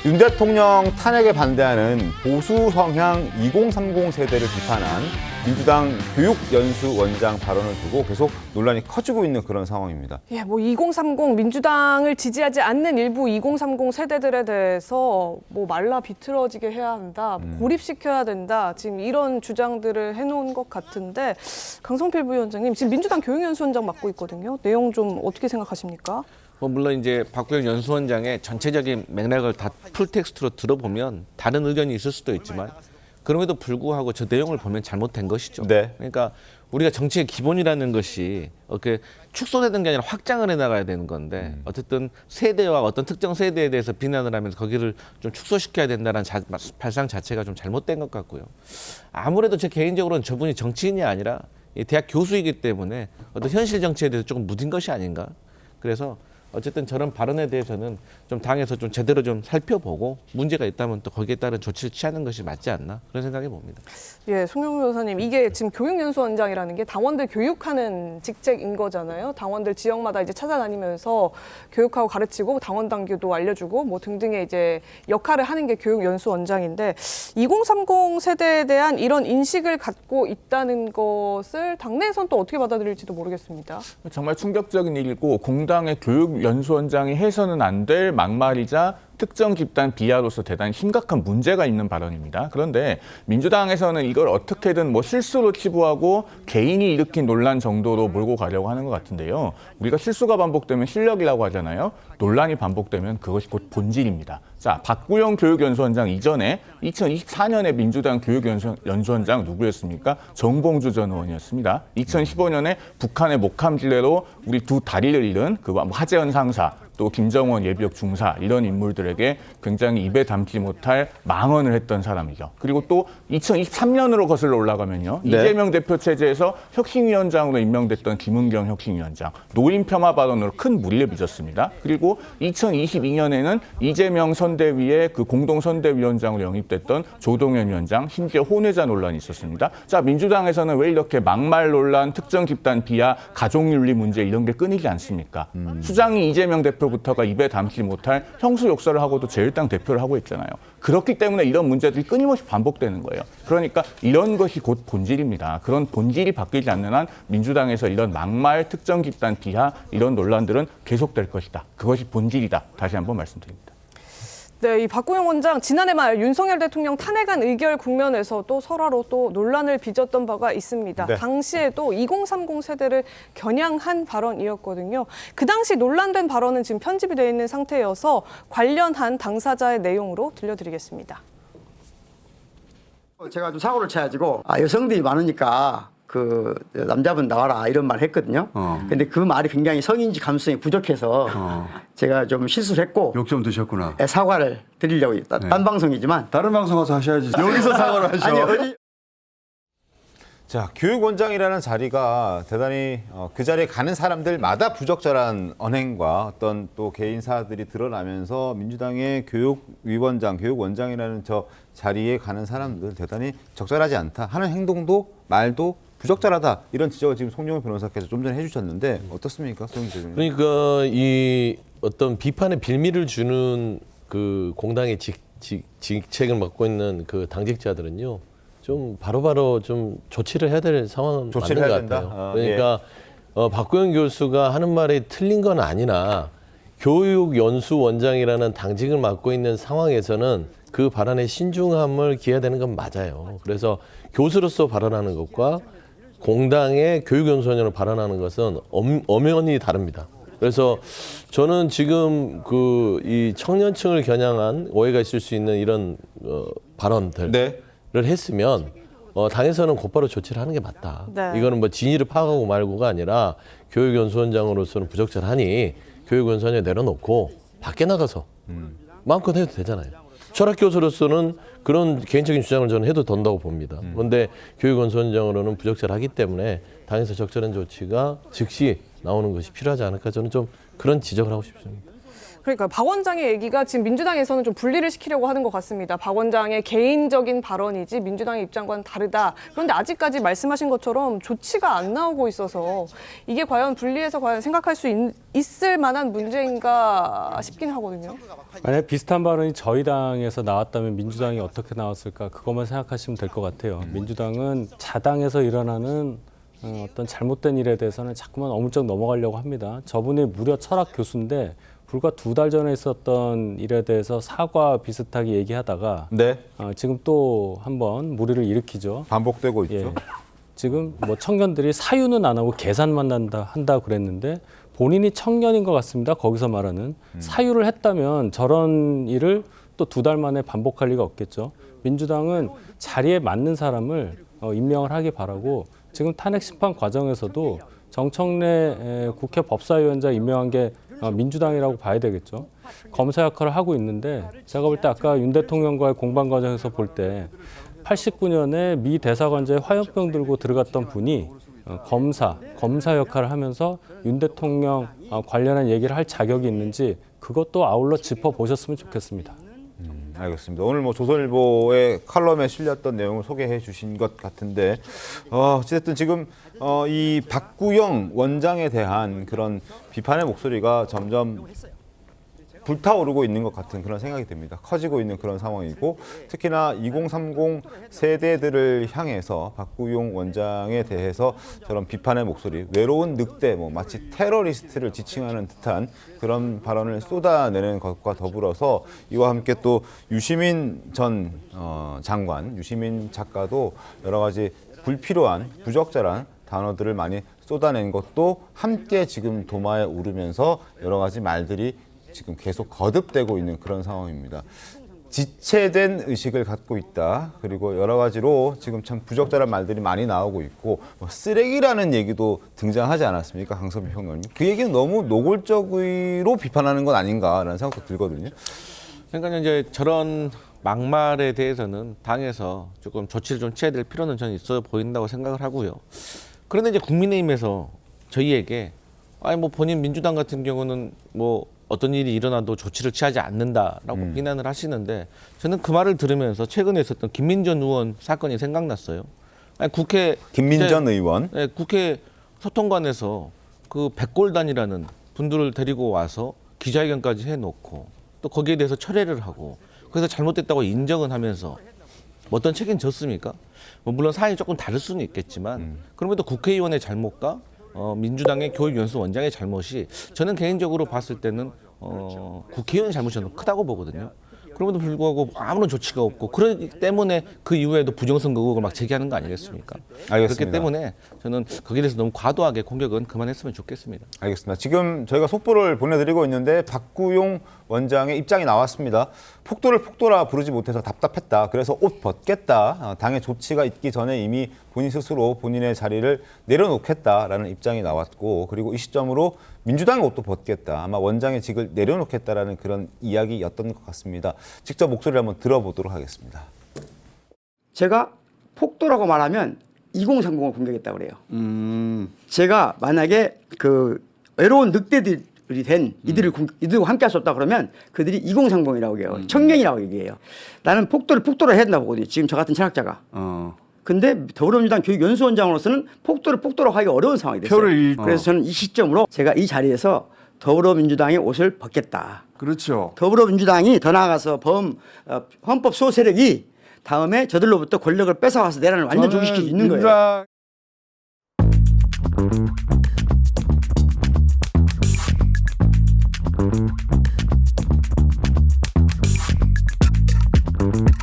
윤 대통령 탄핵에 반대하는 보수 성향 2030 세대를 비판한 민주당 교육연수원장 발언을 두고 계속 논란이 커지고 있는 그런 상황입니다. 예, 2030 민주당을 지지하지 않는 일부 2030 세대들에 대해서 말라 비틀어지게 해야 한다, 고립시켜야 된다, 지금 이런 주장들을 해놓은 것 같은데 강성필 부위원장님 지금 민주당 교육연수원장 맡고 있거든요. 내용 좀 어떻게 생각하십니까? 물론 이제 박구영 연수원장의 전체적인 맥락을 다 풀텍스트로 들어보면 다른 의견이 있을 수도 있지만 그럼에도 불구하고 저 내용을 보면 잘못된 것이죠. 네. 그러니까 우리가 정치의 기본이라는 것이 이렇게 축소되는 게 아니라 확장을 해나가야 되는 건데 어쨌든 세대와 어떤 특정 세대에 대해서 비난을 하면서 거기를 좀 축소시켜야 된다는 발상 자체가 좀 잘못된 것 같고요. 아무래도 제 개인적으로는 저분이 정치인이 아니라 대학 교수이기 때문에 어떤 현실 정치에 대해서 조금 무딘 것이 아닌가. 그래서 어쨌든 저런 발언에 대해서는 좀 당에서 좀 제대로 좀 살펴보고 문제가 있다면 또 거기에 따른 조치를 취하는 것이 맞지 않나 그런 생각이 봅니다. 예, 송영무 변호사님, 이게 지금 교육연수원장이라는 게 당원들 교육하는 직책인 거잖아요. 당원들 지역마다 이제 찾아다니면서 교육하고 가르치고 당원 당규도 알려주고 등등의 이제 역할을 하는 게 교육연수원장인데 2030 세대에 대한 이런 인식을 갖고 있다는 것을 당내에서는 또 어떻게 받아들일지도 모르겠습니다. 정말 충격적인 일이고 공당의 교육연수원장이 해서는 안 될 막말이자 특정 집단 비하로서 대단히 심각한 문제가 있는 발언입니다. 그런데 민주당에서는 이걸 어떻게든 실수로 치부하고 개인이 일으킨 논란 정도로 몰고 가려고 하는 것 같은데요. 우리가 실수가 반복되면 실력이라고 하잖아요. 논란이 반복되면 그것이 곧 본질입니다. 자, 박구영 교육연수원장 이전에 2024년에 민주당 교육연수원장 누구였습니까? 정봉주 전 의원이었습니다. 2015년에 북한의 목함질레로 우리 두 다리를 잃은 하재헌 상사, 또 김정원 예비역 중사 이런 인물들에게 굉장히 입에 담지 못할 망언을 했던 사람이죠. 그리고 또 2023년으로 거슬러 올라가면요. 네. 이재명 대표 체제에서 혁신위원장으로 임명됐던 김은경 혁신위원장 노인 폄하 발언으로 큰 물의를 빚었습니다. 그리고 2022년에는 이재명 선대위의 그 공동선대위원장으로 영입됐던 조동현 위원장 심지어 혼외자 논란이 있었습니다. 자, 민주당에서는 왜 이렇게 막말 논란, 특정 집단 비하, 가족윤리 문제 이런 게 끊이지 않습니까? 수장이 이재명 대표부터가 입에 담지 못할 형수 욕설을 하고도 제1당 대표를 하고 있잖아요. 그렇기 때문에 이런 문제들이 끊임없이 반복되는 거예요. 그러니까 이런 것이 곧 본질입니다. 그런 본질이 바뀌지 않는 한 민주당에서 이런 막말, 특정 집단 비하 이런 논란들은 계속될 것이다. 그것이 본질이다. 다시 한번 말씀드립니다. 네, 이 박구영 원장 지난해 말 윤석열 대통령 탄핵안 의결 국면에서 또 설화로 또 논란을 빚었던 바가 있습니다. 네. 당시에도 2030 세대를 겨냥한 발언이었거든요. 그 당시 논란된 발언은 지금 편집이 되어 있는 상태여서 관련한 당사자의 내용으로 들려드리겠습니다. 제가 좀 사고를 쳐가지고 여성들이 많으니까 그 남자분 나와라 이런 말 했거든요. 근데 그 말이 굉장히 성인지 감수성이 부족해서 제가 좀 실수를 했고 욕 좀 드셨구나. 사과를 드리려고 딴 방송이지만 다른 방송 가서 하셔야지. 여기서 사과를 하셔. 아니 자, 교육원장이라는 자리가 대단히 그 자리에 가는 사람들마다 부적절한 언행과 어떤 또 개인사들이 드러나면서 민주당의 교육위원장, 교육원장이라는 저 자리에 가는 사람들 대단히 적절하지 않다 하는 행동도 말도 부적절하다 이런 지적을 지금 송영무 변호사께서 좀 전에 해주셨는데 어떻습니까, 송영무 대표님? 그러니까 이 어떤 비판의 빌미를 주는 그 공당의 직책을 맡고 있는 그 당직자들은요, 좀 바로바로 좀 조치를 해야 될 상황은 맞는 것 같아요. 그러니까 박구영 교수가 하는 말이 틀린 건 아니나 교육연수원장이라는 당직을 맡고 있는 상황에서는 그 발언의 신중함을 기해야 되는 건 맞아요. 그래서 교수로서 발언하는 것과 공당의 교육연수원장으로 발언하는 것은 엄연히 다릅니다. 그래서 저는 지금 이 청년층을 겨냥한 오해가 있을 수 있는 이런 발언들을 했으면 당에서는 곧바로 조치를 하는 게 맞다. 네. 이거는 진위를 파악하고 말고가 아니라 교육연수원장으로서는 부적절하니 교육연수원장에 내려놓고 밖에 나가서 마음껏 해도 되잖아요. 철학교수로서는 그런 개인적인 주장을 저는 해도 된다고 봅니다. 그런데 교육연수원장으로는 부적절하기 때문에 당에서 적절한 조치가 즉시 나오는 것이 필요하지 않을까, 저는 좀 그런 지적을 하고 싶습니다. 그러니까 박 원장의 얘기가 지금 민주당에서는 좀 분리를 시키려고 하는 것 같습니다. 박 원장의 개인적인 발언이지 민주당의 입장과는 다르다. 그런데 아직까지 말씀하신 것처럼 조치가 안 나오고 있어서 이게 과연 분리해서 과연 생각할 수 있을 만한 문제인가 싶긴 하거든요. 만약 비슷한 발언이 저희 당에서 나왔다면 민주당이 어떻게 나왔을까 그것만 생각하시면 될 것 같아요. 민주당은 자당에서 일어나는 어떤 잘못된 일에 대해서는 자꾸만 어물쩍 넘어가려고 합니다. 저분이 무려 철학 교수인데 불과 2달 전에 있었던 일에 대해서 사과 비슷하게 얘기하다가 네. 지금 또 한번 무리를 일으키죠. 반복되고 있죠. 예. 지금 뭐 청년들이 사유는 안 하고 계산만 한다 그랬는데 본인이 청년인 것 같습니다. 거기서 말하는 사유를 했다면 저런 일을 또 2달 만에 반복할 리가 없겠죠. 민주당은 자리에 맞는 사람을 임명을 하기 바라고 지금 탄핵 심판 과정에서도 정청래 국회 법사위원장 임명한 게 민주당이라고 봐야 되겠죠. 검사 역할을 하고 있는데 제가 볼 때 아까 윤 대통령과의 공방 과정에서 볼 때 89년에 미 대사관자에 화염병 들고 들어갔던 분이 검사 역할을 하면서 윤 대통령 관련한 얘기를 할 자격이 있는지 그것도 아울러 짚어보셨으면 좋겠습니다. 알겠습니다. 오늘 뭐 조선일보의 칼럼에 실렸던 내용을 소개해 주신 것 같은데 어쨌든 지금 이 박구영 원장에 대한 그런 비판의 목소리가 점점 불타오르고 있는 것 같은 그런 생각이 듭니다. 커지고 있는 그런 상황이고 특히나 2030 세대들을 향해서 박구용 원장에 대해서 저런 비판의 목소리, 외로운 늑대, 뭐 마치 테러리스트를 지칭하는 듯한 그런 발언을 쏟아내는 것과 더불어서 이와 함께 또 유시민 전 장관, 유시민 작가도 여러 가지 불필요한, 부적절한 단어들을 많이 쏟아낸 것도 함께 지금 도마에 오르면서 여러 가지 말들이 지금 계속 거듭되고 있는 그런 상황입니다. 지체된 의식을 갖고 있다. 그리고 여러 가지로 지금 참 부적절한 말들이 많이 나오고 있고 뭐 쓰레기라는 얘기도 등장하지 않았습니까? 강선비 평론님. 그 얘기는 너무 노골적으로 비판하는 건 아닌가라는 생각도 들거든요. 그러니까 이제 저런 막말에 대해서는 당에서 조금 조치를 좀 취해야 될 필요는 저는 있어 보인다고 생각을 하고요. 그런데 이제 국민의힘에서 저희에게 아니 뭐 본인 민주당 같은 경우는 뭐 어떤 일이 일어나도 조치를 취하지 않는다라고 비난을 하시는데 저는 그 말을 들으면서 최근에 있었던 김민전 의원 사건이 생각났어요. 아니, 김민전 의원. 네, 국회 소통관에서 그 백골단이라는 분들을 데리고 와서 기자회견까지 해놓고 또 거기에 대해서 철회를 하고 그래서 잘못됐다고 인정은 하면서 어떤 책임 졌습니까? 뭐 물론 사안이 조금 다를 수는 있겠지만 그럼에도 국회의원의 잘못과 민주당의 교육연수 원장의 잘못이 저는 개인적으로 봤을 때는 국회의원의 잘못이 저는 크다고 보거든요. 그럼에도 불구하고 아무런 조치가 없고 그렇기 때문에 그 이후에도 부정선거 의혹을 막 제기하는 거 아니겠습니까? 알겠습니다. 그렇기 때문에 저는 거기에 대해서 너무 과도하게 공격은 그만했으면 좋겠습니다. 알겠습니다. 지금 저희가 속보를 보내드리고 있는데 박구용 원장의 입장이 나왔습니다. 폭도를 폭도라 부르지 못해서 답답했다. 그래서 옷 벗겠다. 당의 조치가 있기 전에 이미 본인 스스로 본인의 자리를 내려놓겠다라는 입장이 나왔고 그리고 이 시점으로 민주당의 옷도 벗겠다. 아마 원장의 직을 내려놓겠다라는 그런 이야기였던 것 같습니다. 직접 목소리를 한번 들어보도록 하겠습니다. 제가 폭도라고 말하면 2030을 공격했다고 그래요. 제가 만약에 그 외로운 늑대들이 된 이들과 함께 할 수 없다 그러면 그들이 2030이라고 해요. 청년이라고 얘기해요. 나는 폭도를 해야 된다고 보거든요. 지금 저 같은 철학자가. 근데 더불어민주당 교육연수원장으로서는 폭도로 하기 어려운 상황이 됐어요. 그래서 저는 이 시점으로 제가 이 자리에서 더불어민주당의 옷을 벗겠다. 그렇죠. 더불어민주당이 더 나아가서 헌법 수호 세력이 다음에 저들로부터 권력을 뺏어와서 내란을 완전 종식시킬 수 있는 거예요. 민주당